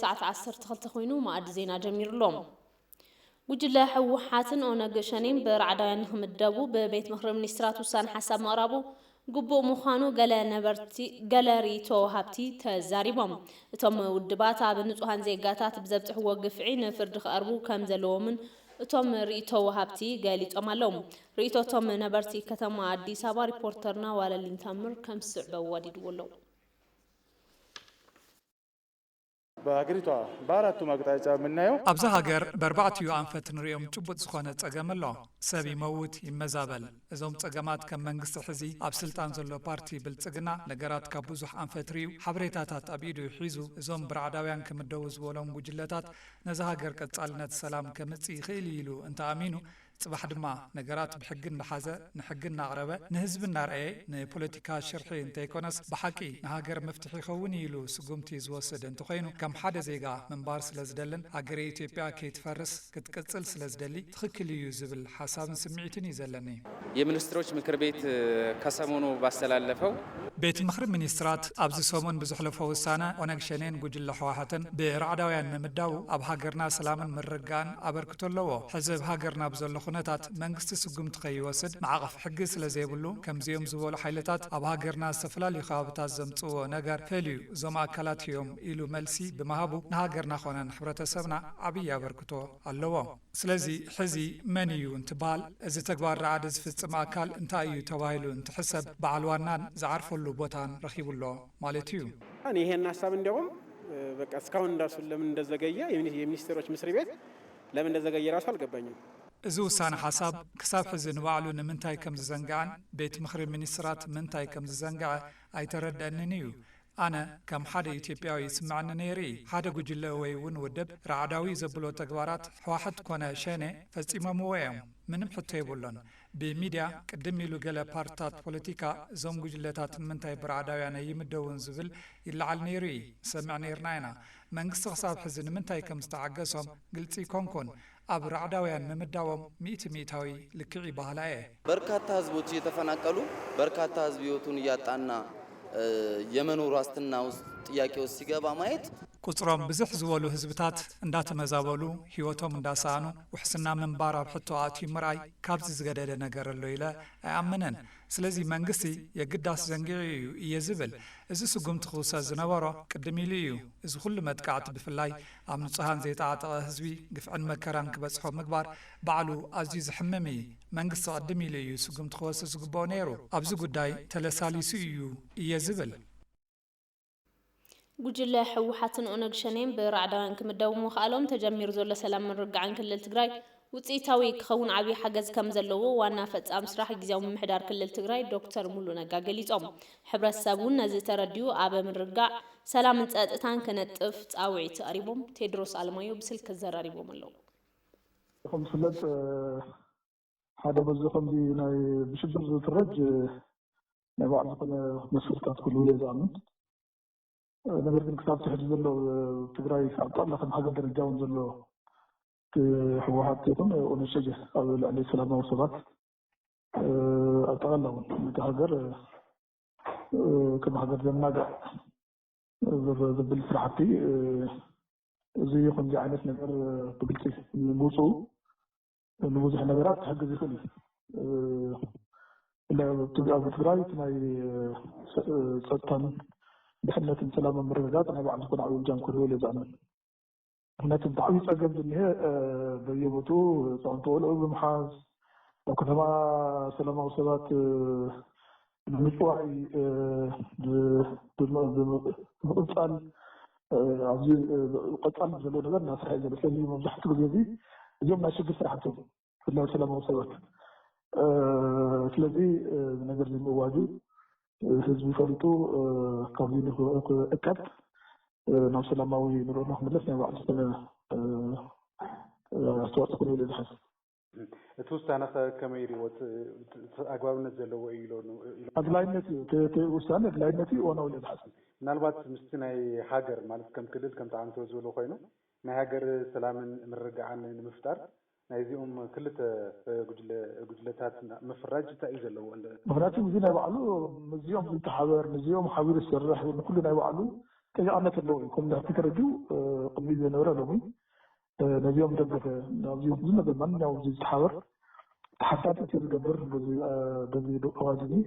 ساعة 12 ኮይኑ ማዕድ ዜና ጀሚርሎም ጉጅለ ሕወሓትን ኦነግ ሸኔን ብራዕዳውያን ንኽምደቡ በቤት ምክሪ ሚኒስትራት ውሳኔ ሓሳብ መቕራቡ ግቡእ ምዃኑ ገለ ርእቶ ወሃብቲ ተዛሪቦም እቶም ውድባት ኣብ ንጹሃን ዜጋታት ብዘብፅሕዎ ግፍዒ ንፍርዲ ክቐርቡ ከም ዘለዎምን እቶም ርእቶ ወሃብቲ ገሊፆም ኣለዉ ርእቶቶም ነበርቲ ከተማ አዲስ አበባ ሪፖርተርና ዋለሊን ታምር ከም ስዕበው ወዲድዎ ኣለዉ በሀገሪቷ በአራቱ አቅጣጫ የምናየው አብዛ ሀገር በአርባዕትዩ አንፈት ንሪኦም ጭቡጥ ዝኾነ ፀገም ኣሎ ሰብ ይመውት ይመዛበል እዞም ፀገማት ከም መንግስቲ ሕዚ ኣብ ስልጣን ዘሎ ፓርቲ ብልፅግና ነገራት ካብ ብዙሕ አንፈት ርዩ ሓበሬታታት ኣብ ኢዱ ሒዙ እዞም ብራዕዳውያን ክምደቡ ዝበሎም ጉጅለታት ነዚ ሃገር ቀጻልነት ሰላም ከምፅእ ይኽእል ኢሉ እንተኣሚኑ ጽባሕ ድማ ነገራት ብሕጊ እንዳሓዘ ንሕጊ እናቕረበ ንህዝቢ እናርአየ ንፖለቲካ ሽርሒ እንተይኮነስ ብሓቂ ንሃገር መፍትሒ ይኸውን ኢሉ ስጉምቲ ዝወስድ እንተኾይኑ ከም ሓደ ዜጋ ምንባር ስለ ዝደልን ሃገረ ኢትዮጵያ ከይትፈርስ ክትቅጽል ስለ ዝደሊ ትኽክል እዩ ዝብል ሓሳብን ስምዒትን እዩ ዘለኒ የሚኒስትሮች ምክር ቤት ከሰሞኑ ባስተላለፈው ቤት ምክሪ ሚኒስትራት ኣብዚ ሰሙን ብዝሕለፈ ውሳነ ኦነግ ሸኔን ጉጅለ ሕወሓትን ብራዕዳውያን ምምዳቡ ኣብ ሃገርና ሰላምን ምርጋን ኣበርክቶ ኣለዎ ሕዝብ ሃገርና ብዘሎ ኩነታት መንግስቲ ስጉምቲ ከይወስድ ማዕቐፍ ሕጊ ስለ ዘይብሉ ከምዚኦም ዝበሉ ሓይልታት ኣብ ሃገርና ዝተፈላለዩ ከባቢታት ዘምፅዎ ነገር ፈልዩ እዞም ኣካላት እዮም ኢሉ መልሲ ብምሃቡ ንሃገርና ኮነ ንሕብረተሰብና ዓብዪ ኣበርክቶ ኣለዎ ስለዚ ሕዚ መን እዩ እንትበሃል እዚ ተግባር ረዓዲ ዝፍፅም ኣካል እንታይ እዩ ተባሂሉ እንትሕሰብ በዓል ዋናን ዝዓርፈሉ ቦታን ረኺቡሎ ማለት እዩ እኔ ይሄን ሀሳብ እንዲያውም በቃ እስካሁን እንዳሱ ለምን እንደዘገየ የሚኒስትሮች ምክር ቤት ለምን እንደዘገየ ራሱ አልገባኝም እዚ ውሳነ ሓሳብ ክሳብ ሕዚ ንባዕሉ ንምንታይ ከም ዝዘንግዐን ቤት ምክሪ ሚኒስትራት ምንታይ ከም ዝዘንግዐ ኣይተረድአንን እዩ ኣነ ከም ሓደ ኢትዮጵያዊ ይስምዐኒ ነይሩ ሓደ ጉጅለ ወይ እውን ውድብ ረዓዳዊ ዘብሎ ተግባራት ሕወሓት ኮነ ሸኔ ፈጺሞምዎ እዮም ምንም ሕቶ የብሎን ብሚድያ ቅድም ኢሉ ገለ ፓርቲታት ፖለቲካ እዞም ጉጅለታት ንምንታይ ብራዕዳውያን ይምደቡን ዝብል ይለዓል ነይሩ ሰምዕ ነርና ኢና መንግስቲ ክሳብ ሕዚ ንምንታይ ከም ዝተዓገሶም ግልፂ ኮንኩን ኣብ ራዕዳውያን ምምዳቦም ሚእታዊ ልክዕ ይባህላ በርካታ ህዝቦች እየተፈናቀሉ በርካታ ህዝብ ህይወቱን እያጣና የመኖር ዋስትና ውስጥ ጥያቄ ውስጥ ሲገባ ማየት ቁጽሮም ብዝሕ ዝበሉ ህዝብታት እንዳተመዛበሉ ህይወቶም እንዳሳኑ ውሕስና ምንባር ኣብ ሕቶ ኣትዩ ምርኣይ ካብዚ ዝገደደ ነገር ኣሎ ኢለ ኣይኣምነን ስለዚ መንግስቲ የግዳስ ዘንጊዑ እዩ እየ ዝብል እዚ ስጉምቲ ክውሰድ ዝነበሮ ቅድም ኢሉ እዩ እዚ ኩሉ መጥቃዕቲ ብፍላይ ኣብ ንጹሃን ዘይተዓጠቐ ህዝቢ ግፍዕን መከራን ክበፅሖ ምግባር ባዕሉ ኣዝዩ ዝሕምም እዩ መንግስቲ ቅድም ኢሉ እዩ ስጉምቲ ክወስድ ዝግብኦ ነይሩ ኣብዚ ጉዳይ ተለሳሊሱ እዩ እየ ዝብል ጉጅለ ሕወሓትን ኦነግ ሸኔን ብራዕዳውያን ክምደቡ ምኽኣሎም ተጀሚሩ ዘሎ ሰላም ምርግዓን ክልል ትግራይ ውፅኢታዊ ክኸውን ዓብዪ ሓገዝ ከም ዘለዎ ዋና ፈጻሚ ስራሕ ጊዜያዊ ምምሕዳር ክልል ትግራይ ዶክተር ሙሉ ነጋ ገሊፆም ሕብረተሰብ እውን ነዚ ተረዲኡ ኣብ ምርጋዕ ሰላምን ፀጥታን ክነጥፍ ፃውዒት ቀሪቦም ቴድሮስ አለማዮ ብስልክ ዘራሪቦም ኣለዉ ከም ዝፍለጥ ሓደ በዚ ከምዚ ናይ ብሽብር ዝትረጅ ናይ ባዕሉ ዝኾነ መስፈርትታት ኩሉ የዛምን ነገር ግን ክሳብ ትሕቲ ዘሎ ትግራይ ኣብ ጠቕላ ከም ሃገር ደረጃ እውን ዘሎ ሕወሓት ይኹን ኦነግ ሸኔ ኣብ ልዕሊ ሰላማዊ ሰባት ኣብ ጠቕላ እውን ነቲ ሃገር ከም ሃገር ዘናግዕ ዘብል ስራሕቲ እዚ ከምዚ ዓይነት ነገር ብግልፂ ንምውፅኡ ንብዙሕ ነገራት ክሕግዝ ይኽእል እዩ ኣብ ትግራይ ናይ ፀጥታን ድሕነትን ሰላምን ምርግጋፅ ናይ ባዕሉ ዝኾነ ዓብዪ እጃም ክህልዎ የዛምን ምክንያቱም ብዓብዪ ፀገም ዝኒሀ በየቦቱ ህፃውንቲ ቆልዑ ብምሓዝ ኣብ ከተማ ሰላማዊ ሰባት ብምፅዋዕ ብምቕፃል ኣብዚ ቀፃሊ ዘለዎ ነገር እናስርሐ እዩ ዘሎ ስለዚ መብዛሕትኡ ግዜ እዚ እዚኦም ናይ ሽግር ስራሕቲ ብፍላይ ሰላማዊ ሰባት ስለዚ ነገር ንምእዋጁ ህዝቢ ፈሊጡ ካብዚ ንክእቀብ ናብ ሰላማዊ ንሮ ንክምለስ ናይ ባዕሉ ዝኾነ ኣስተዋፅኦ ክህልዎ እዩ ዝሓስብ እቲ ውሳነ ከመይ ኢልዎ ኣግባብነት ዘለዎ እዩ ኢሉ ኣድላይነት እዩ ውሳነ ኣድላይነት እዩ እዋናዊ ኢለ ዝሓስብ ምናልባት ምስቲ ናይ ሃገር ማለት ከም ክልል ከም ተዓንቶ ዝብሉ ኮይኑ ናይ ሃገር ሰላምን ምርግዓን ንምፍጣር ናይዚኦም ክልተ ጉጅለታት ምፍራጅ እንታይ እዩ ዘለዎ ምክንያቱ እዚ ናይ ባዕሉ ነዚኦም ዝተሓበር ነዚኦም ሓቢሩ ዝሰርሕ ንኩሉ ናይ ባዕሉ تجعلنا تلوي كم ده تكرجو قبل نورا لومي نبيهم دبر نبيهم زين بالمن نوزي تحاور تحدث تجبر بزي واجبي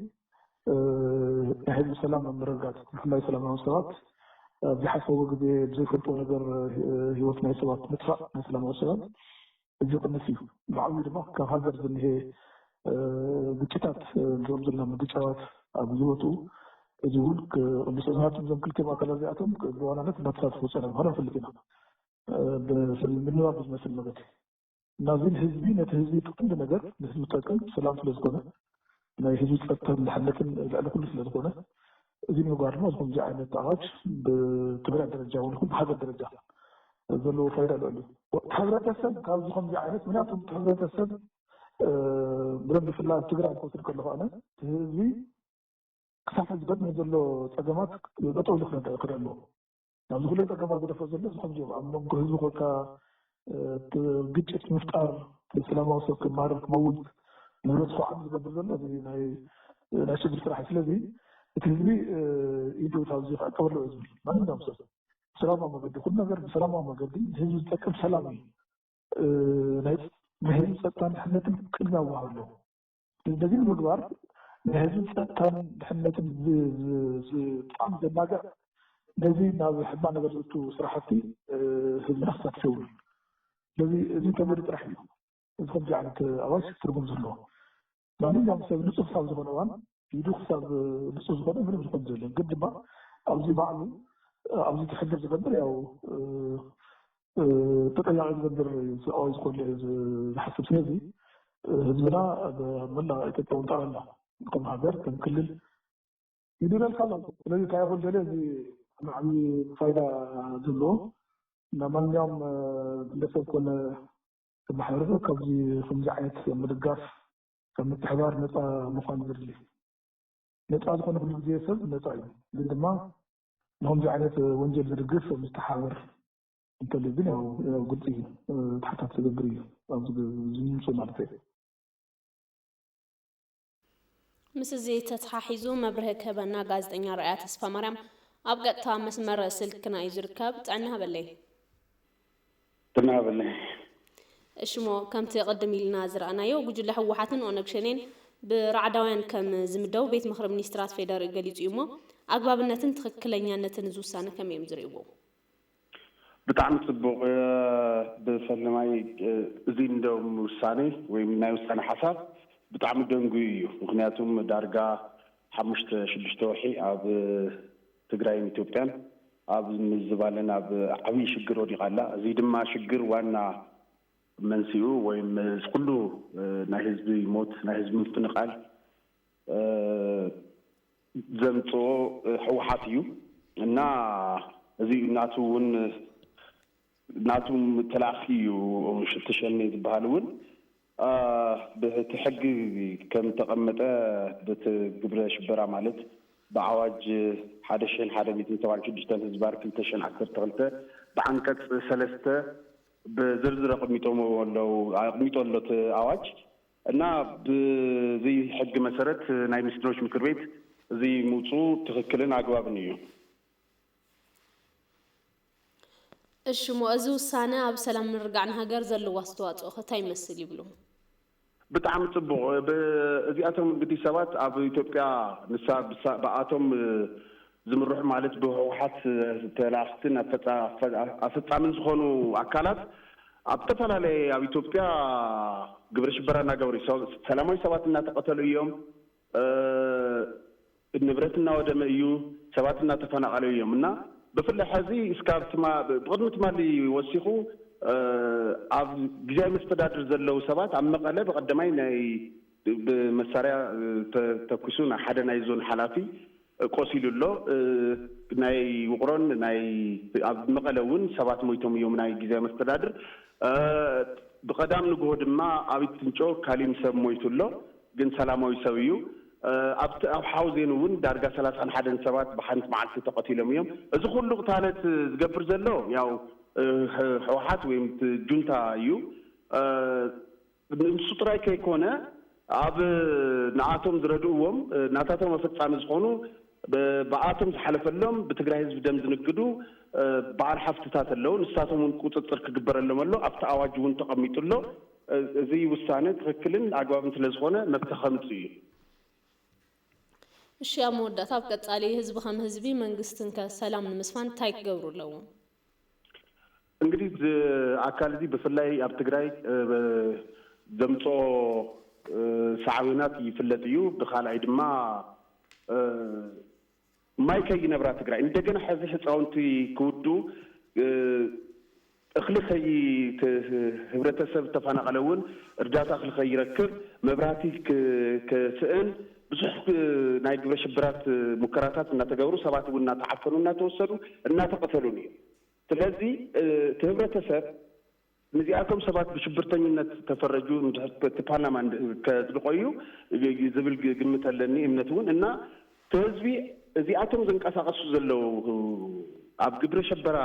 هذا السلام من رجعت الله يسلم وسلامات بحسب وجد زي فرطو نجر هيوتنا سوات مدفع سلام وسلام الجوق النسيف بعوض ما كهذا اللي هي بكتات جوز لنا مدشات أبزوتو يقول المسلمات من كل كما كلا زياتهم وانا نت بتصرف وسلام هذا في الكلام في المنواب مثل ما قلت نازل حزبي نتهزي كل نجر نحن تاكل سلام في الزكونة ما يهزي تفتح لحنكن على كل في الزكونة زين مقارنة هم جاء نتاج بتبرع درجة ونكون بهذا الدرجة ظلوا فايدة له حضرة السد قال هم جاء نت مناتهم حضرة السد برد في الله تقرأ كتر كله أنا تهزي كسافة جد نزلوا تجمعات بتوع لخنا تأخر له يعني كل تجمعات بدأ فزلنا سبحان الله عم نقول كا بيتش مفتار السلام عليكم كمارك موت نرد خاطر بدلنا هاي ناشد الفرح الذي تهزي يدو توزيع أكبر له إزمي ما عندهم سلام سلام ما بدي كل نجار بسلام ما بدي هزي تكب سلامي نايف مهم ستان حنة كلنا وعلو الذي المقدار هذه ستان حنة طعم دماغ الذي ناوي حبنا قلتو صراحتي هذه نفسها تسوي الذي كبير ترحيل إذا كنت جعلت أواش ترقم زلوه ما نجم سوي نصف صاب زغنوان يدوخ صاب نصف زغنوان من يدوخ زلوه قد ما أوزي بعضه أوزي تحدث زغنر أو تطلع زغنر أو يقول حسب سيدي هزمنا ملا يتطور تعالى كم هذا كم كلل يدير الخلاص الذي كيقول جلسي معني فايدة زلوه نمان يوم لسه كل المحاورة كذي خمسة مدقاف كم التحوار نتا مقام ذرلي نتا أذكر كل جيسر نتا لما هم جعلت ونجل ذرقف مستحاور انت اللي بنا وقلت حتى تقدري أو زين سمعتي مس زي تتححزو مبره كبنا غازدنيا رأي تسفى مريم أبقى تامس مرة سلكنا يزركب تعنها بالله تعنها بالله شمو كم تقدم لنا زرعنا يو وجود له وحاتن ونقشنين برعدوان كم زمدو بيت مخرب منسترات فيدار قليت يومو أقباب النتن تخكلنيا النتن زوسانا كم يمزريبو بتعمل صبغ بسلماي زين دوم وساني ومن وساني حساب بتعمل دوم قويو مغنياتهم دارقا حمشت شدشتوحي عب تقراين إثيوبيان عب مزبالن عب عوي شجر ودي غلا زيد ما شجر وانا منسيو ويم كله نهزب موت نهزب مفتنقال زمتو حوحاتيو نا زي ناتو تلاخيو وشتشلني بهالون بتحقق كم تقمت بتجبر شبرا مالت بعواج حدشين حدا ميتين طبعا شدشتان هزبار كنتشن أكثر تغلته بعنكت سلسته بزرزر قميتهم ولا عواج أنا بزي حق مسرت ناي مستروش مكربيت زي موصو تخكلنا عقواب نيو الشمو أزو سنة بسلام نرجع نهجر زل واسطوات أختي مسل يبلو بتعمل صبغ بزياتهم بدي سوات أبو إثيوبيا نساب بقاتهم زمروح مالت بوحات تلاختن أفتح من سخونو أكلات أبتفعل على أبو إثيوبيا قبرش برانا قوري سلامي سواتنا تقتلوا اليوم النبرتنا ودميو سواتنا تفنق على اليومنا بفل حزي إسكابت ما بقدمت ما اللي يوسخوا جاي مستدادر زلوا سبات عم مقلب بقدمين بمساريا تكسون حدا نايزون حلافي قصيل له ناي وقرن ناي مقلون سبات مويتهم يوم ناي جاي مستدادر بقدام نجود ما عبيد تنشو كلام سب مويتله جن سلامه يسويه أبت أو حوزينون درجة ثلاثة حدا سبات بحنت مع التقاتيلهم يوم إذا كل قطعة تجبر زلوا ياو حوحات ويم جنتا يو السطرة كيكونا أب نعاتهم زردوهم نعاتهم وفتح مزخونو በአቶም ዝሓለፈሎም በትግራይ ህዝብ ደም ዝንግዱ በዓል ሓፍትታት ኣለው ንሳቶም ቁጥጥር ክግበረሎም ኣሎ ኣብቲ ኣዋጅ እውን ተቐሚጡሎ እዚ ውሳነ ትክክልን ኣግባብን ስለዝኾነ መብት ከምጽ እዩ እሺ አመወዳት ኣብ ቀጻሊ ህዝብ ከም ህዝቢ መንግስትን ከሰላም ንምስፋን እንታይ ክገብሩ ኣለዎ እንግዲህ አካል እዚ በፍላይ ኣብ ትግራይ ዘምጾ ሳዕዊናት ይፍለጥ እዩ ብኻልኣይ ድማ ማይ ከይነብራ ትግራይ እንደገና ሕዚ ህፃውንቲ ክውዱ እኽሊ ኸይ ህብረተሰብ ተፈናቀለውን እርዳታ እኽሊ ኸይረክብ መብራህቲ ከስእን ብዙሕ ናይ ግብረ ሽብራት ሙከራታት እናተገብሩ ሰባት እውን እናተዓፈኑ እናተወሰዱ እናተቀተሉን እዩ ስለዚ ህብረተሰብ ነዚኣቶም ሰባት ብሽብርተኝነት ተፈረጁ ፓርላማ ከዝቆዩ ዝብል ግምት ኣለኒ እምነት እውን እና ህዝቢ እዚኣቶም ዝንቀሳቀሱ ዘለው ኣብ ግብረ ሸበራ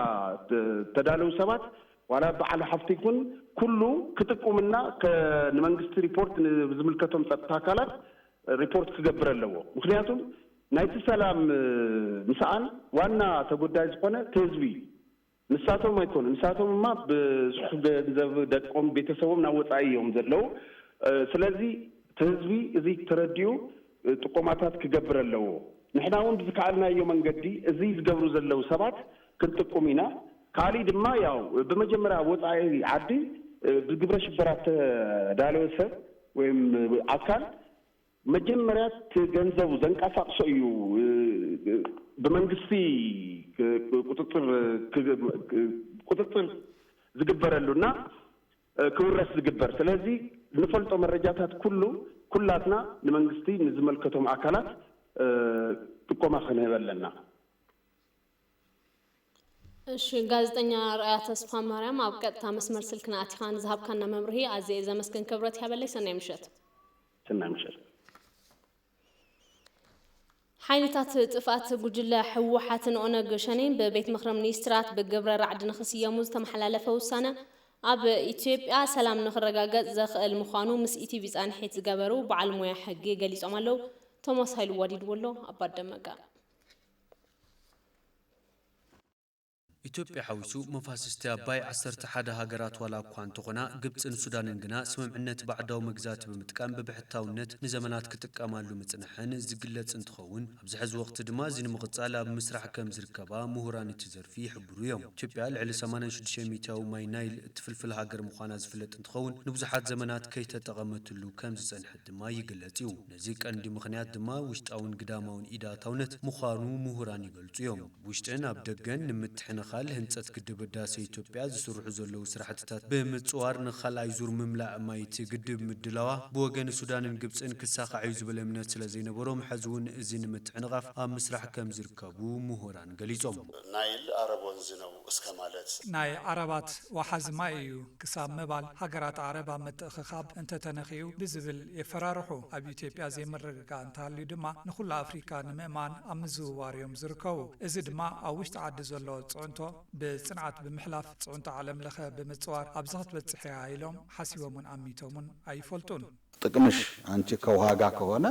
ተዳለው ሰባት ዋላ በዓል ሓፍቲ ይኩን ኩሉ ክጥቁምና ከመንግስት ሪፖርት ዝምልከቶም ጸጥታ አካላት ሪፖርት ክገብር ኣለዎ ምክንያቱም ናይቲ ሰላም ምስኣን ዋና ተጎዳይ ዝኾነ ህዝቢ ንሳቶም አይኮኑ ንሳቶምማ ብዙሕ ገንዘብ ደቆም ቤተሰቦም ናወጻኢ እዮም ዘለው ስለዚ ህዝቢ እዚ ተረዲዩ ጥቆማታት ክገብር ኣለዎ ንሕና እውን ብዝከኣልናዮ መንገዲ እዚ ዝገብሩ ዘለው ሰባት ክንጥቁም ኢና ካሊ ድማ ያው በመጀመሪያ ወጻኢ ዓዲ ብግብረ ሽበራት ተዳለወ ሰብ ወይም አካል መጀመሪያ ገንዘቡ ዘንቀሳቅሶ እዩ በመንግስቲ ቁጥጥር ዝግበረሉና ክውረስ ዝግበር ስለዚ ንፈልጦ መረጃታት ኩላትና ንመንግስቲ ንዝመልከቶም አካላት ጥቆማ ክንህበለና እሺ ጋዜጠኛ ራእያ ተስፋ ማርያም ኣብ ቀጥታ መስመር ስልክና ኣቲኻን ዝሃብካና መምርሂ ኣዝየ ዘመስግን ክብረት ያበለይ ሰናይ ምሸት ሓይልታት ጥፋት ጉጅለ ሕወሓትን ኦነግ ሸኔን በቤት ምክሪ ሚኒስትራት በገብረ ራዕዲ ንኽስየሙ ዝተመሓላለፈ ውሳነ ኣብ ኢትዮጵያ ሰላም ንኽረጋገጽ ዘኽእል ምዃኑ ምስ ኢቲቪ ጻንሒት ዝገበሩ በዓል ሞያ ሕጊ ገሊጾም ኣለዉ ቶማስ ሃይሉ ወዲድወሎ ኣባደመቀ ኢትዮጵያ ሓዊሱ መፋሰስቲ አባይ 11 ሃገራት ዋላ እኳ እንተኾና ግብፅን ሱዳንን ግና ስምምዕነት ባዕዳዊ መግዛት ብምጥቃም በብሕታውነት ንዘመናት ክጥቀማሉ ምጽንሕን ዝግለጽ እንትኸውን ኣብዚ ሕዚ ወቅቲ ድማ እዚ ንምቕጻል ኣብ ምስራሕ ከም ዝርከባ ምሁራን እቲ ዘርፊ ይሕብሩ እዮም ኢትዮጵያ ልዕሊ 86 ሚታዊ ማይ ናይል እትፍልፍል ሃገር ምዃና ዝፍለጥ እንትኸውን ንብዙሓት ዘመናት ከይተጠቐመትሉ ከም ዝጸንሐት ድማ ይግለጽ እዩ ነዚ ቀንዲ ምኽንያት ድማ ውሽጣውን ግዳማውን ኢዳታውነት ምዃኑ ምሁራን ይገልጹ እዮም ውሽጥን ኣብ ደገን ንምትሕንኻ ህንጸት ግድብ ህዳሴ ኢትዮጵያ ዝስርሑ ዘለው ስራሕትታት ብምጽዋር ንኻልኣይ ዙር ምምላእ ማይቲ ግድብ ምድላዋ ብወገን ሱዳንን ግብፅን ክሳኻዑ ዝብል እምነት ስለዘይነበሮም ሕዚ እውን እዚ ንምትዕንቓፍ ኣብ ምስራሕ ከም ዝርከቡ ምሁራን ገሊጾም ናይል ዓረብ ወንዝ ነው እስከ ማለት ናይ ዓረባት ዋሓዚ ማይ እዩ ክሳብ ምባል ሃገራት ዓረብ ኣብ ምትእኽኻብ እንተተነኺዩ ብዝብል የፈራርሑ ኣብ ኢትዮጵያ ዘይምርግጋእ እንተሃልዩ ድማ ንኹሉ ኣፍሪካ ንምእማን ኣብ ምዝውዋር እዮም ዝርከቡ እዚ ድማ ኣብ ውሽጢ ዓዲ ዘሎ ጽዕንቶ بصنعت بمحلاف صنت عالم لخا بمتصوار ابزخت بتصحيا ايلوم حسيبون عميتومن ايفولتون ጥቅምሽ አንቺ ከውሃጋ ከሆነ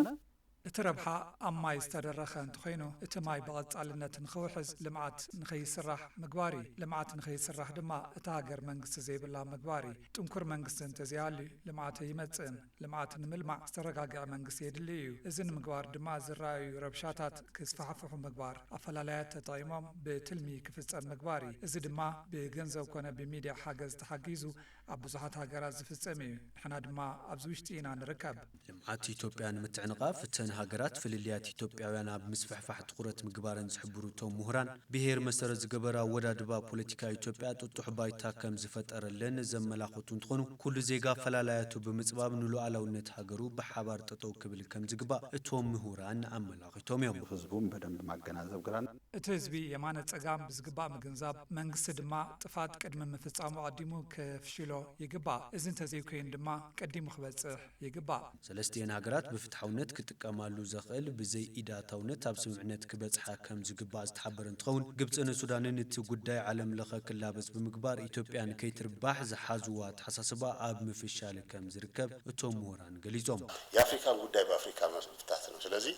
እትረብሓ ኣማይ ዝተደረኸ እንትኾይኑ እቲ ማይ ብቐጻልነት ንኽውሕዝ ልምዓት ንኸይስራሕ ምግባሪ ልምዓት ንኸይስራሕ ድማ እቲ ሃገር መንግስቲ ዘይብላ ምግባሪ ጥንኩር መንግስቲ እንተዘይሃልዩ ልምዓት ይመጽእን ልምዓት ንምልማዕ ዝተረጋግዐ መንግስቲ የድሊ እዩ እዚ ንምግባር ድማ ዝረኣዩ ረብሻታት ክስፋሕፍሑ ምግባር ኣፈላላያት ተጠቒሞም ብትልሚ ክፍጸም ምግባሪ እዚ ድማ ብገንዘብ ኮነ ብሚድያ ሓገዝ ተሓጊዙ ኣብ ብዙሓት ሃገራት ዝፍጸም እዩ ንሕና ድማ ኣብዚ ውሽጢ ኢና ንርከብ ልምዓት ኢትዮጵያ ንምትዕንቓፍ እተን ሃገራት ፍልልያት ኢትዮጵያውያን ኣብ ምስፍሕፋሕ ትኩረት ምግባርን ዝሕብሩ እቶም ምሁራን ብሄር መሰረት ዝገበራ ወዳድባ ፖለቲካ ኢትዮጵያ ጥጡሕ ባይታ ከም ዝፈጠረለን ዘመላኽቱ እንትኾኑ ኩሉ ዜጋ ፈላላያቱ ብምጽባብ ንሉዓላውነት ሃገሩ ብሓባር ጠጠው ክብል ከም ዝግባእ እቶም ምሁራን ኣመላኺቶም እዮም ህዝቡም በደንብ ማገናዘብ ግራን እቲ ህዝቢ የማነ ጸጋም ብዝግባእ ምግንዛብ መንግስቲ ድማ ጥፋት ቅድሚ ምፍጻሙ ቀዲሙ ከፍሽሎ ይግባእ እዚ እንተዘይኮይን ድማ ቀዲሙ ክበጽሕ ይግባእ ሰለስቲአን ሃገራት ብፍትሓውነት ክጥቀማ ክጥቀማሉ ዘኽእል ብዘይ ኢዳታውነት ኣብ ስምምዕነት ክበጽሓ ከም ዝግባእ ዝተሓበረ እንትኸውን ግብፅን ሱዳንን እቲ ጉዳይ ዓለም ለኸ ክላበስ ብምግባር ኢትዮጵያን ከይትርባሕ ዝሓዝዋ ተሓሳስባ ኣብ ምፍሻል ከም ዝርከብ እቶም ምሁራን ገሊጾም የአፍሪካን ጉዳይ በአፍሪካ መፍታት ነው። ስለዚህ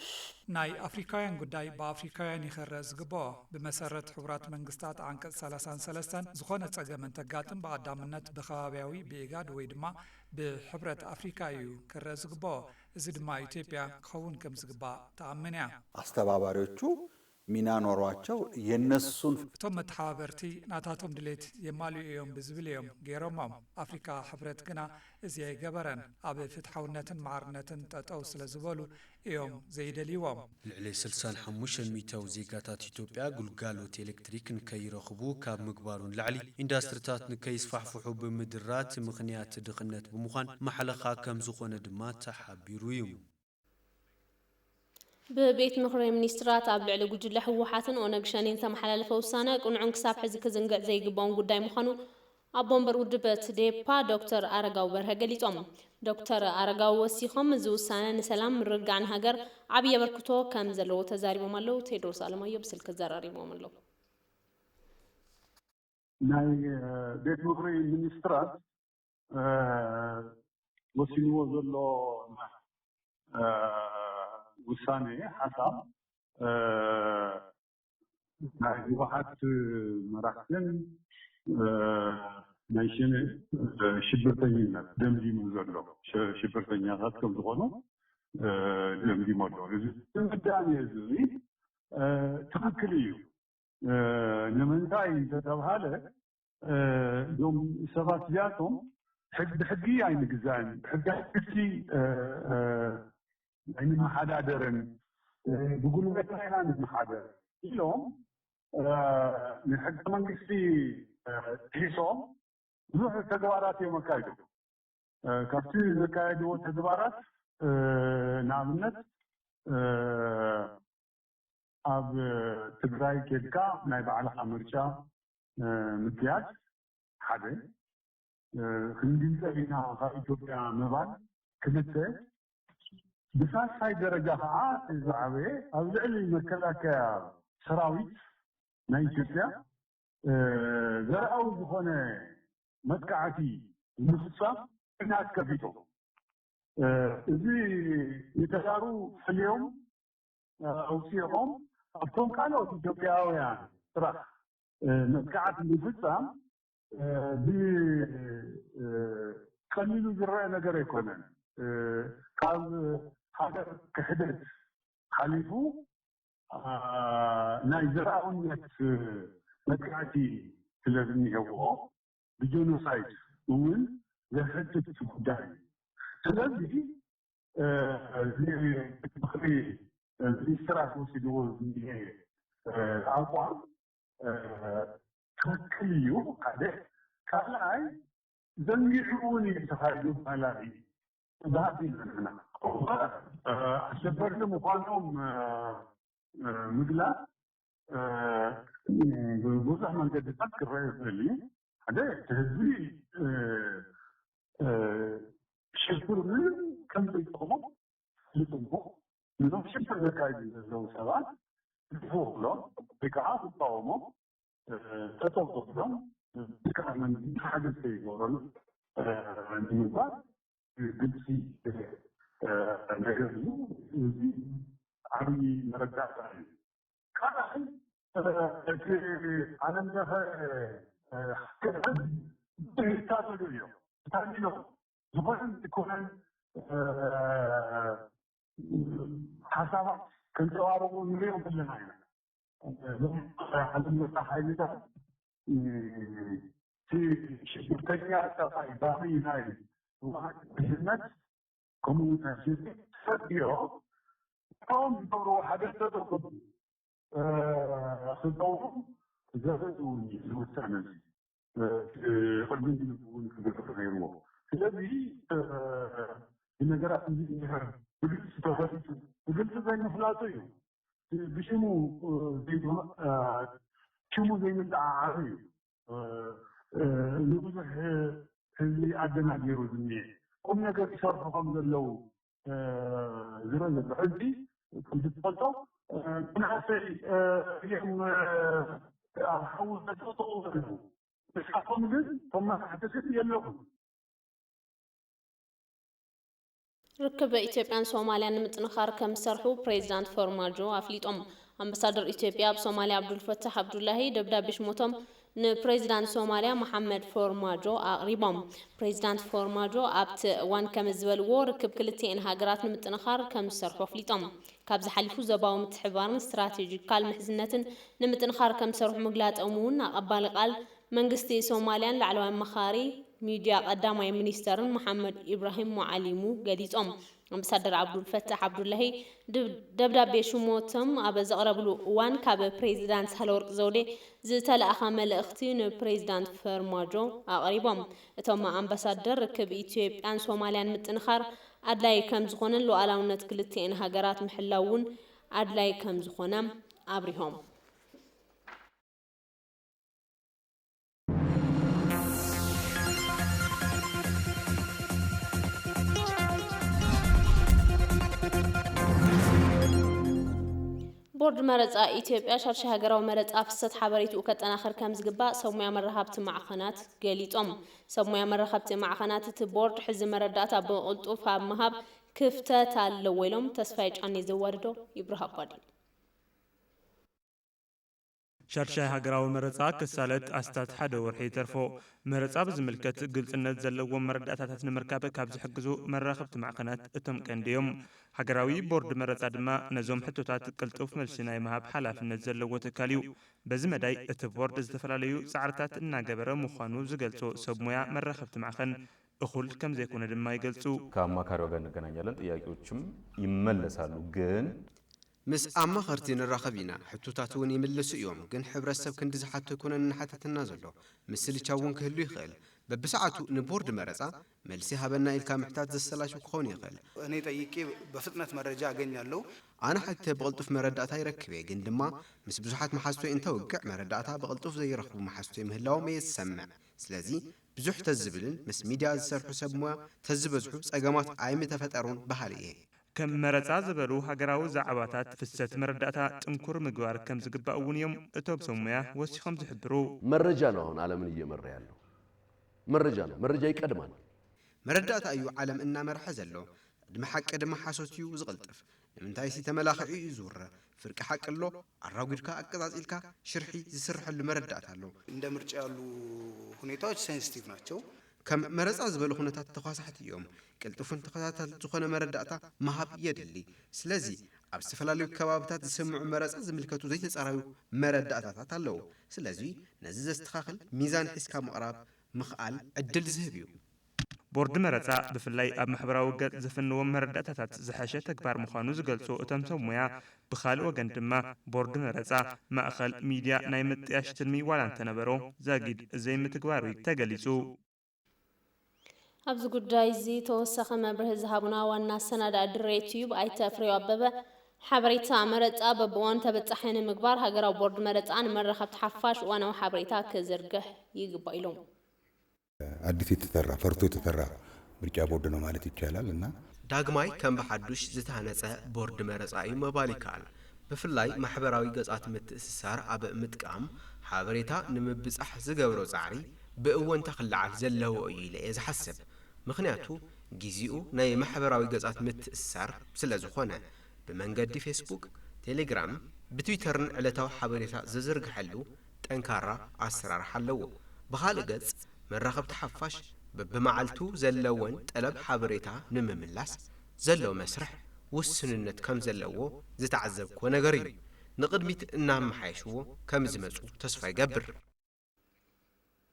ናይ አፍሪካውያን ጉዳይ በአፍሪካውያን ይኸረ ዝግብኦ ብመሰረት ሕቡራት መንግስታት አንቀጽ 33 ዝኾነ ጸገም እንተጋጥም በቀዳምነት ብኸባቢያዊ ብኢጋድ ወይ ድማ ብሕብረት አፍሪካ እዩ ክረ ዝግብኦ እዚ ድማ ኢትዮጵያ ክኸውን ከም ዝግባእ ተኣምን እያ። አስተባባሪዎቹ ሚና ኖሯቸው የነሱን እቶም መተሓባበርቲ ናታቶም ድሌት የማልኡ እዮም ብዝብል እዮም ገይሮሞም። አፍሪካ ሕብረት ግና እዚ ኣይገበረን ኣብ ፍትሓውነትን ማዕርነትን ጠጠው ስለ ዝበሉ እዮም ዘይደልይዎም። ልዕሊ 65% ዜጋታት ኢትዮጵያ ግልጋሎት ኤሌክትሪክ ንከይረኽቡ ካብ ምግባሩን ላዕሊ ኢንዳስትሪታት ንከይስፋሕፍሑ ብምድራት ምኽንያት ድኽነት ብምዃን ማሕለኻ ከም ዝኾነ ድማ ተሓቢሩ እዩ። በቤት ምክር ሚኒስትራት ኣብ ልዕሊ ጉጅለ ሕወሓትን ኦነግ ሸኔን ተመሓላለፈ ውሳነ ቅንዑን ክሳብ ሕዚ ክዝንግዕ ዘይግባውን ጉዳይ ምዃኑ ኣብ ወንበር ውድበት ዴፓ ዶክተር አረጋው በርሀ ገሊጾም። ዶክተር አረጋው ወሲኾም እዚ ውሳነ ንሰላም ምርጋዕን ሃገር ዓብዪ ኣበርክቶ ከም ዘለዎ ተዛሪቦም ኣለዉ። ቴድሮስ ኣለማዮ ብስልኪ ዘራሪቦም ኣለዉ። ናይ ቤት ምክሪ ሚኒስትራት ወሲንዎ ዘሎ ውሳኔ ሓሳብ ናይ ህወሓት መራሕትን ናይ ሸኔ ሽብርተኝነት ደምዲሙ ዘሎ ሽብርተኛታት ከም ዝኾኑ ደምዲሙ ኣሎ። እዚ ምዳን እዚ ትክክል እዩ። ንምንታይ እንተተባሃለ እዞም ሰባት እዚኣቶም ብሕጊ ኣይንግዛእን ብሕጊ ሕጊ ኣይንመሓዳደርን ብጉልበትና ኢና ንመሓደር ኢሎም ንሕገ መንግስቲ ሒሶም ብዙሕ ተግባራት እዮም ኣካይዱ። ካብቲ ዘካየድዎ ተግባራት ንኣብነት ኣብ ትግራይ ኬድካ ናይ ባዕልኻ ምርጫ ምክያድ ሓደ፣ ክንግንፀል ኢና ካብ ኢትዮጵያ ምባል ክልተ፣ ብሳሳይ ደረጃ ከዓ ዝዓበየ ኣብ ልዕሊ መከላከያ ሰራዊት ናይ ኢትዮጵያ ዘርአዊ ዝኾነ መጥቃዕቲ ንምፍፃም ቅንዓት ከፊቶም እዚ የተጋሩ ፍልዮም ኣውፂኦም ኣብቶም ካልኦት ኢትዮጵያውያን ጥራሕ መጥቃዕቲ ንምፍፃም ብቀሊሉ ዝረአ ነገር ኣይኮነን። ካብ ሃገር ክሕደት ሓሊፉ ናይ ዘርአውነት መጥቃዕቲ ስለ ዝኒሄዎ ብጀኖሳይድ እውን ዘሕትት ጉዳይ እዩ። ስለዚ ምክሪ ሚኒስትራት ወሲድዎ ዝኒሄ ኣቋም ትክክል እዩ። ሓደ ካልኣይ ዘንጊሑ እውን እዩ ተኻይዱ ባህላዊ ዛሃብ ኢለና ኣሸበርቲ ምዃኖም ምግላፅ ብዙሕ መንገድታት ክረአ ይኽእል እዩ። ሓደ እቲ ህዝቢ ሽብር ምንም ከም ዘይጠቕሞ ልጥሞ እዞም ሽብር ዘካይዱ ዘለዉ ሰባት ዝፍቕሎም ወይ ከዓ ዝቃወሞም ጠጠው ተብሎም ብካዕ መንግስቲ ሓገዝ ዘይገብረሉ ንምግባር ግልፂ ነገር እዩ። እዚ ዓብዪ መረዳእታ እዩ። ካልኣይ እቲ ዓለም ለኸ ይታዘሉ እዮም ታሊሎም ዝኾነን ዝኾነን ሓሳባት ከንፀባረቑ ንሪኦም ኣለና ኢና። ዓለም ለኸ ሓይልታት ሽብርተኛ ጠፋይ ባህሪ ናይ ህወሓት ድህነት ከምኡ ናይ ሰጥዮም ኦም ዝገብርዎ ሓገዝ ተጠቅሙ ክገብሩ ዘኽእሉ ዝውሳነ እዚ ቅድሚ እውን ክገብር ነይርዎ። ስለዚ ብነገራት እዚ ብግልፂ ተፈሊጡ ብግልፂ ዘይምፍላጡ እዩ። ብሽሙ ሽሙ ዘይምልዓዓሩ እዩ ንብዙሕ ህዝቢ ኣደናጊሩ ዝኒሄ ቁም ነገር ይሰርሑ ከም ዘለው زمان الحدي كنت تفضل أنا عسى اليوم حول نتوطو بس حقهم جد ثم حدثت يلهم ركب إثيوبيا صوماليا نمتنخار كم سرحو بريزيدنت فورماجو أفليتهم أمبسادر إثيوبيا بصوماليا عبد الفتاح عبد الله دبدابش موتهم بريزيدنت صوماليا محمد فورماجو أقربهم بريزيدنت فورماجو أبت وان كم زبلو ركب كلتين هاجرات نمتنخار كم سرحو أفليتهم كابز حلفو زباو متحبارن استراتيجيكال محزنة نمتنخار كم سرحو مقلات أمون أقبال قال منغستي صوماليا لعلوان مخاري ميديا قدامي منيستر محمد إبراهيم معلمو قديتهم أمبسادر عبد الفتاح عبد الله دبدابي شموتهم أبز أقربلو وان كاب بريزيدنت هالورق زودي زتال أخامل اختين بريزيدنت فرماجو أقربهم ثم أمبسادر ركب إثيوبيا صوماليا متنخار أدلاي كم زخونن لو ألاونت كلتين هاجرات محلاون أدلاي كم زخونم أبريهم بورد مرزا إثيوبيا شرش هاجراو مرزا فسد حبريتو كتناخر كم زقبا سمويا مرحبت معخنات قاليتهم سمويا مرحبت معخنات تبورد حز مرداتا بقلطوف مهاب كفتات اللويلهم تسفايج عني زواردو يبرها قادي شرشا هاجراو مرزا كسالت أستات حدا ورحي ترفو مرزا بزملكت قلت النت زلو مرداتات نمركابة كابز حقزو مرخبت معقنات اتم كانديوم هاجراوي بورد مرزا دما نزوم حتوتات قلتوف ملسيناي مهاب حلاف النت زلو تكاليو بزمداي اتبورد ازدفلاليو سعرتات انا قبرا مخانو زقلتو سبمويا مرخبت معقن እኹል ከም ዘይኮነ ድማ ይገልጹ ከአማካሪው ጋር እንገናኛለን ጥያቄዎችም ይመለሳሉ ግን ምስ አማኻርቲ ንራኸቢና ሕቱታቱን ይምልሱ እዮም ግን ሕብረተሰብ ክንዲ ዝሓቶ ይኮነን ንሓተትና ዘሎ ምስልቻውን ክህሉ ይኽእል በብሰዓቱ ንቦርድ መረጻ መልሲ ሃበና ኢልካ ምሕታት ዘሰላሹ ክኾን ይኽእል እኔ ጠይቄ በፍጥነት መረጃ አገኛለሁ ኣነ ሓተ በቕልጡፍ መረዳእታ ይረክበ ግን ድማ ምስ ብዙሓት መሓዝቶይ እንተውግዕ መረዳእታ በቕልጡፍ ዘይረኽቡ መሓዝቶይ ምህላዎም የሰምዕ ስለዚ ብዙሕ ተዝብልን ምስ ሚድያ ዝሰርሑ ሰብ ሞያ ተዝበዝሑ ጸገማት ኣይም ተፈጠሩን ባህል እየ كم مرزا زبلو هاجراو زعباتات فسات مرداتا تنكر مقوار كم زقبا اون يوم اتوب سمويا وسيخم زحبرو مرجانا هون عالمن እየመራ ያለው መረጃ ይቀድማል መረዳእታ እዩ ዓለም እና መርሐ ዘሎ ድም ሓቂ ድማ ሓሶትዩ ዝቕልጥፍ ንምንታይ ሲ ተመላኽዒ ይዙረ ፍርቂ ሓቅሎ አራጉድካ አቀጻጽልካ ሽርሒ ዝስርሐሉ መረዳእታ ኣሎ እንደ ምርጫ ያሉ ሁኔታዎች ሴንሲቲቭ ናቸው ከም መረጻ ዝበሉ ሁነታት ተኳሳሕቲ እዮም ቅልጥፉን ተኸታታል ዝኾነ መረዳእታ መሃብ የድሊ ስለዚ ኣብ ዝተፈላለዩ ከባቢታት ዝስምዑ መረጻ ዝምልከቱ ዘይተጻራዩ መረዳእታታት ኣለዉ ስለዚ ነዚ ዘስተኻኽል ሚዛን ሒዝካ ምቕራብ ምኽኣል ዕድል ዝህብ እዩ ቦርድ መረጻ ብፍላይ ኣብ ማሕበራዊ ገጽ ዝፍንዎም መረዳእታታት ዝሓሸ ተግባር ምዃኑ ዝገልጹ እቶም ሰብ ሞያ ብኻልእ ወገን ድማ ቦርድ መረጻ ማእኸል ሚድያ ናይ ምጥያሽ ትልሚ ዋላ እንተነበሮ ዛጊድ ዘይምትግባሩ ተገሊጹ أبز قداي زي توسخ مبره زهابنا وانا سنة در يوتيوب اي تفريو أبابا حبريتا مرت أبا بوان تبتحين مقبار هاقراو بورد مرت آن مرة خبت حفاش وانا وحبريتا كزرقه يقبايلون عدتي تترى فرطو تترى برجع بوردنا مالتي تشالال لنا داغماي كم بحدوش زتهانسة بورد مرت آي مباليكال بفلاي محبراوي قزعات متأسسار أبا متقام حبريتا نمبز أحز قبرو زعري بأون تخلع زلو إلى إذا حسب مخنياتو جيزيو ناي محبراوي قزعات متأسسار بسلا زخونة بمنقد فيسبوك تيليجرام بتويترن علتاو حبريتا ززرق حلو تنكارا أسرار حلو بخال قز من رغب تحفاش بمعلتو زلوون تقلب حبريتا نمملاس زلو مسرح والسننت كم زلوو زتعذب كونا قريب نقدميت إنهم محايشو كم زمزو تصفى قبر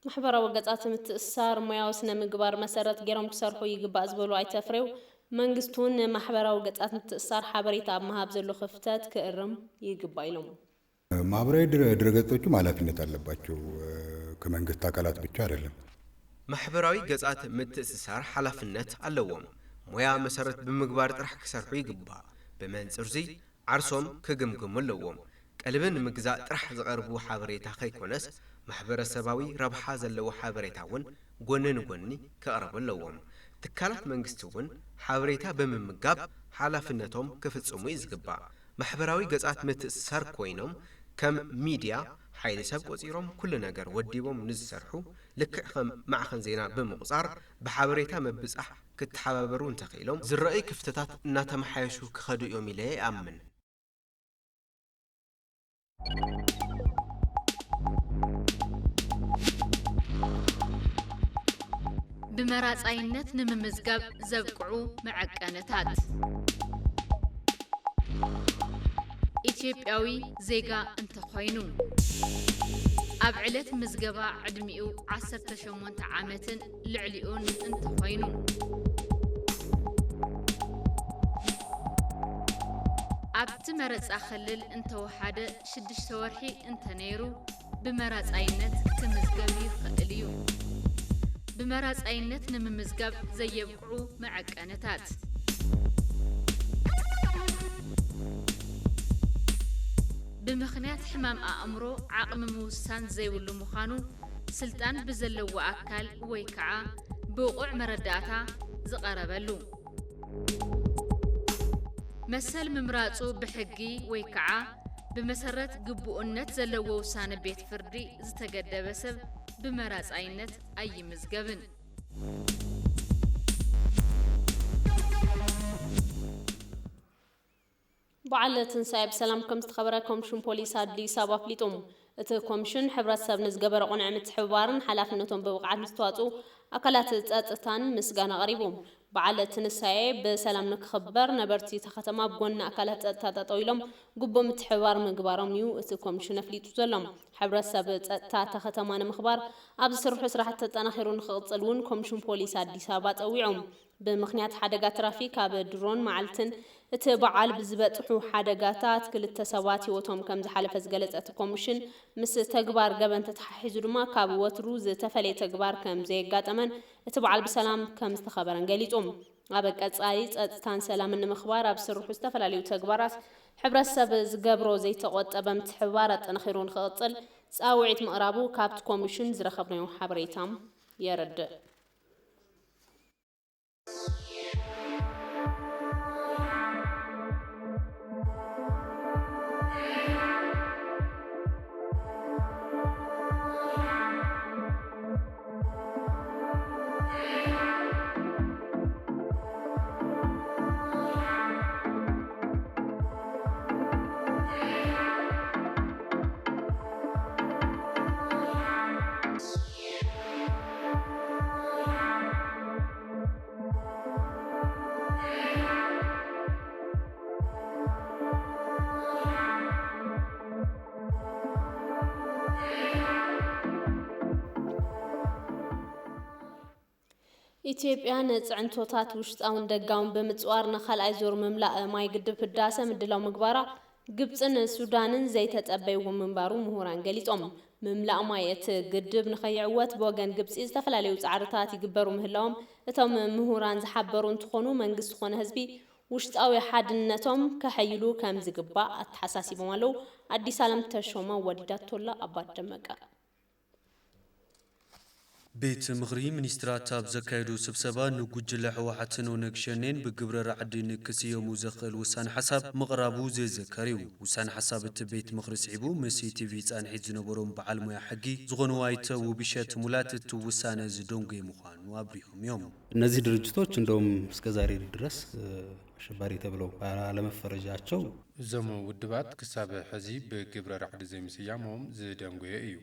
محبرة وقطعات متأثار مياوسنا مقبار مسارات جيرم كسرحو يقبع زبولو اي تفريو منقستون محبرة وقطعات متأثار حبريتا مهاب زلو خفتات كأرم يقبع لهم ማህበራዊ ድረገጾቹ ኃላፊነት አለባቸው ከመንግስት አካላት ብቻ አይደለም ማህበራዊ ገጻት ምትእስሳር ኃላፊነት አለዎም ሞያ መሰረት በመግባር ጥራሕ ክሰርሑ ይግባ በመንጽርዚ ዓርሶም ክግምግሙ ኣለዎም ቀልብን ምግዛእ ጥራሕ ዝቐርቡ ሓበሬታ ከይኮነስ ማሕበረሰባዊ ረብሓ ዘለዎ ሓበሬታውን ጎንን ጎኒ ከቕርቡ ኣለዎም ትካላት መንግስቲ እውን ሓበሬታ ብምምጋብ ሓላፍነቶም ክፍጽሙ ይዝግባ ማሕበራዊ ገጻት ምትእስሳር ኮይኖም ከም ሚድያ ሓይሊ ሰብ ቆጺሮም ኩሉ ነገር ወዲቦም ንዝሰርሑ ልክዕ ከም ማዕኸን ዜና ብምቁጻር ብሓበሬታ መብጻሕ ክትሓባበሩ እንተኺሎም ዝረአዩ ክፍተታት እናተመሓየሹ ክኸዱ እዮም ኢለ ይኣምን بمراصاينت نممزغب زبقعو معقنتات ኢትዮጵያዊ ዜጋ እንተኾይኑ ኣብ ዕለት ምዝገባ ዕድሚኡ 18 ዓመትን ልዕሊኡን እንተኾይኑ ኣብቲ መረጻ ክልል እንተወሓደ 6 ወርሒ እንተነይሩ ብመራጻይነት ክምዝገብ ይኽእል እዩ بمراصاينت نممزغب زيبقعو معقنتات بمخنيات حمام أمرو عقم موسان زيولو مخانو سلطان بزلو أكال ويكعا بوقع مرداتا زقربلو مسل ممراصو بحقي ويكعا بمسرت قبؤنت زلو وسان بيت فردي زتقدب سب بمراصاينت أي مزقبن بعلة تنسايب سلامكم استخبركم شون بوليس أدليس أبافليتم اتكمشن حبرات سب نزقبر قنع متحبارن حلافنتهم بوقعات مستواتو أكلات تاتتان مسقانا غريبهم بعلة تنسايب بسلام نكخبر نبرتي تختما بقونا أكلات تاتطويلهم قبو متحبار مقبارهم يو اتكمشن فليتو زلهم حبرات سب تختمان مخبار أبز سرحو سراحة تتناخرون خغطلون كمشون بوليس أدليس أباتويعهم بمخنيات حدقات ترافيك بدرون معلتن اتبعال بزبطحو حدقاتات كل سوات هيوتهم كم زحلف زغلصت كوميشن مس تغبار غبن تتححزو دما كاب وترو زتفلي تغبار كم زي غاطمن اتبعال بسلام كم استخبرن غليطوم ابقصاي صطتان سلامن مخبار ابسرحو استفلاليو تغبارات حبرسب زغبرو زي تقطبم تحبارات تنخيرون خقصل صاوعيت مقرابو كابت كوميشن زرخبنيو حبريتام يرد ኢትዮጵያ ነጽዕንቶታት ውሽጣውን ደጋውን በምጽዋር ነኻልኣይ ዞር መምላእ ማይ ግድብ ህዳሰ ምድላው ምግባራ ግብጽን ሱዳንን ዘይተጸበይዎ ምንባሩ ምሁራን ገሊጾም መምላእ ማይ እቲ ግድብ ንኸይዕወት በወገን ግብጽ ዝተፈላለዩ ጻዕርታት ይግበሩ ምህላዎም እቶም ምሁራን ዝሓበሩ እንትኾኑ መንግስቲ ኾነ ህዝቢ ውሽጣዊ ሓድነቶም ከሐይሉ ከም ዝግባእ አተሓሳሲቦም ኣለው አዲስ ዓለም ተሾመ ወዲዳቶላ አባት ደመቀ ቤት ምኽሪ ሚኒስትራት ኣብ ዘካየዱ ስብሰባ ንጉጅለ ሕወሓትን ወነግሸኔን ብግብረ ራዕዲ ንክስዮሙ ዘኽእል ውሳነ ሓሳብ ምቕራቡ ዘዘከር እዩ ውሳነ ሓሳብ እቲ ቤት ምኽሪ ስዒቡ ምስ ኢቲቪ ጻንሒት ዝነበሮም በዓል ሞያ ሕጊ ዝኾኑ ዋይተ ውብሸት ሙላት እቲ ውሳነ ዝደንጎ ምዃኑ አብሪሆም እዮም እነዚህ ድርጅቶች እንደውም እስከዛሬ ድረስ አሸባሪ ተብለው ባለመፈረጃቸው እዞም ውድባት ክሳብ ሕዚ ብግብረ ራዕዲ ዘይምስያሞም ዝደንጎየ እዩ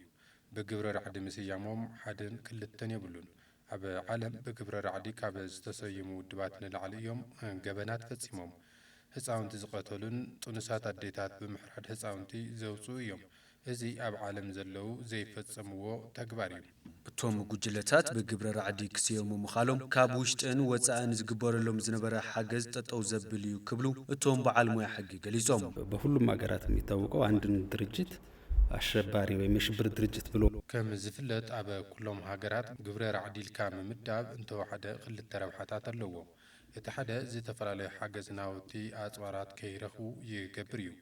بجبر رعد مسيامهم حدن كلتن يبلون أب عالم بجبر رعدي كاب استسيمو دباتنا العليهم جبنات فتسمهم هساونتي زقتلون تونسات الديتات بمحرد هساونتي زوجويهم هذي أب عالم زلوا زي فتسموه تكبارين توم جلتات بجبر رعدي كسيوم مخالهم كابوشتن وزعن زجبر لهم زنبرة حجز تتوزب بليو كبلو توم بعلم يحقق جليزهم بكل ما جرات ميتوقعوا عندنا درجة አሸባሪ ወይ መሽብር ድርጅት ብሎ ከም ዝፍለጥ ኣብ ኩሎም ሃገራት ግብረ ራዕዲ ልካም ምዳብ እንተወሓደ ክልተ ረብሓታት ኣለዎ እቲ ሓደ ዝተፈላለዩ ሓገዝ ናውቲ ኣጽዋራት ከይረኽቡ ይገብር እዩ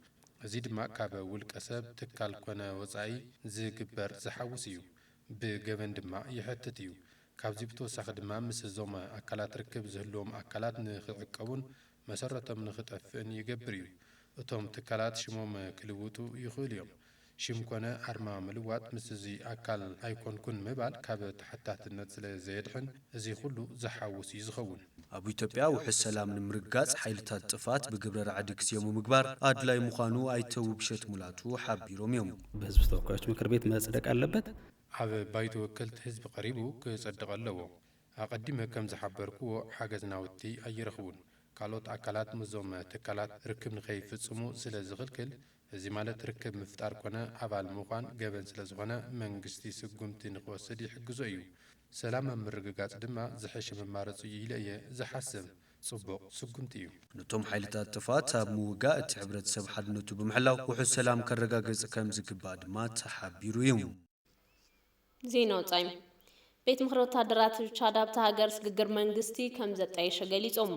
እዚ ድማ ካብ ውልቀ ሰብ ትካል ኮነ ወጻኢ ዝግበር ዝሓውስ እዩ ብገበን ድማ ይሕትት እዩ ካብዚ ብተወሳኺ ድማ ምስ እዞም ኣካላት ርክብ ዝህልዎም ኣካላት ንኽዕቀቡን መሰረቶም ንኽጠፍእን ይገብር እዩ። እቶም ትካላት ሽሞም ክልውጡ ይኽእሉ እዮም። ሽም ኮነ ኣርማ ምልዋጥ ምስ እዚ ኣካል ኣይኮንኩን ምባል ካብ ተሓታትነት ስለ ዘየድሕን እዚ ኩሉ ዝሓውስ እዩ ዝኸውን። ኣብ ኢትዮጵያ ውሕስ ሰላም ንምርጋጽ ሓይልታት ጥፋት ብግብረ ረዓዲ ክስየሙ ምግባር ኣድላይ ምዃኑ ኣይተ ውብሸት ሙላቱ ሓቢሮም እዮም። በህዝብ ተወካዮች ምክር ቤት መጽደቅ አለበት። ኣብ ባይቶ ወከልቲ ህዝቢ ቀሪቡ ክጸድቕ ኣለዎ። ኣቐዲመ ከም ዝሓበርክዎ ሓገዝ ናውቲ ኣይረኽቡን። ካልኦት ኣካላት ምዞም ትካላት ርክብ ንኸይፍጽሙ ስለ ዝኽልክል እዚ ማለት ርክብ ምፍጣር ኮነ ኣባል ምዃን ገበን ስለ ዝኾነ መንግስቲ ስጉምቲ ንኽወስድ ይሕግዞ እዩ። ሰላም ኣብ ምርግጋጽ ድማ ዝሐሸ መማረፂ እዩ ኢለ እየ ዝሓስብ ጽቡቕ ስጉምቲ እዩ። ነቶም ሓይልታት ጥፋት ኣብ ምውጋእ እቲ ሕብረተሰብ ሓድነቱ ብምሕላው ውሑስ ሰላም ከረጋገጽ ከም ዝግባእ ድማ ተሓቢሩ እዩ። ዜና ወጻኢ ቤት ምክሪ ወታደራት ቻድ ኣብታ ሃገር ስግግር መንግስቲ ከም ዘጣየሸ ገሊጾም